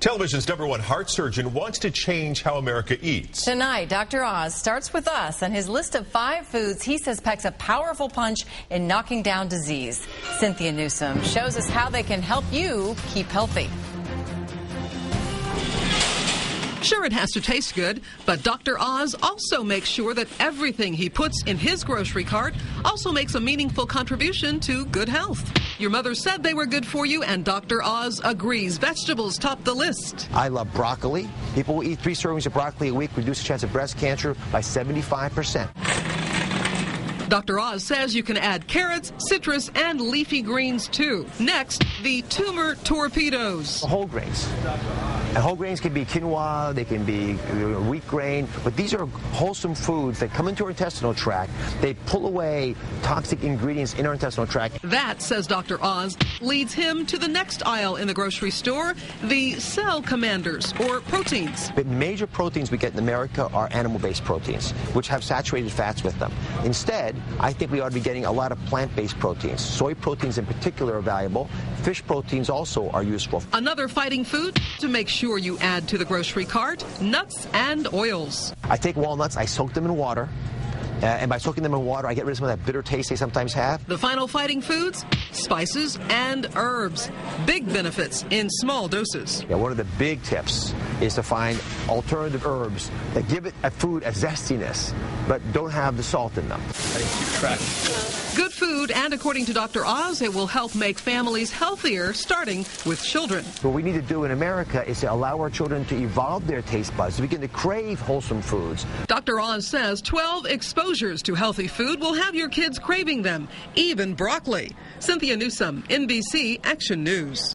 Television's #1 heart surgeon wants to change how America eats. Tonight, Dr. Oz starts with us and his list of 5 foods he says packs a powerful punch in knocking down disease. Cynthia Newsom shows us how they can help you keep healthy. Sure, it has to taste good, but Dr. Oz also makes sure that everything he puts in his grocery cart also makes a meaningful contribution to good health. Your mother said they were good for you, and Dr. Oz agrees vegetables top the list. I love broccoli. People who eat 3 servings of broccoli a week reduce the chance of breast cancer by 75%. Dr. Oz says you can add carrots, citrus, and leafy greens too. Next, the TUMOR torpedoes. Whole grains. And whole grains can be quinoa, they can be wheat grain, but these are wholesome foods that come into our intestinal tract. They pull away toxic ingredients in our intestinal tract. That, says Dr. Oz, leads him to the next aisle in the grocery store, the cell commanders, or proteins. The major proteins we get in America are animal-based proteins, which have saturated fats with them. Instead, I think we ought to be getting a lot of plant-based proteins. Soy proteins in particular are valuable. Fish proteins also are useful. Another fighting food to make sure you add to the grocery cart, nuts and oils. I take walnuts, I soak them in water, and by soaking them in water, I get rid of some of that bitter taste they sometimes have. The final fighting foods, spices and herbs. Big benefits in small doses. Yeah, one of the big tips is to find alternative herbs that give it a food a zestiness, but don't have the salt in them. Good food, and according to Dr. Oz, it will help make families healthier, starting with children. What we need to do in America is to allow our children to evolve their taste buds, to begin to crave wholesome foods. Dr. Oz says 12 exposures to healthy food will have your kids craving them, even broccoli. Cynthia Newsom, NBC Action News.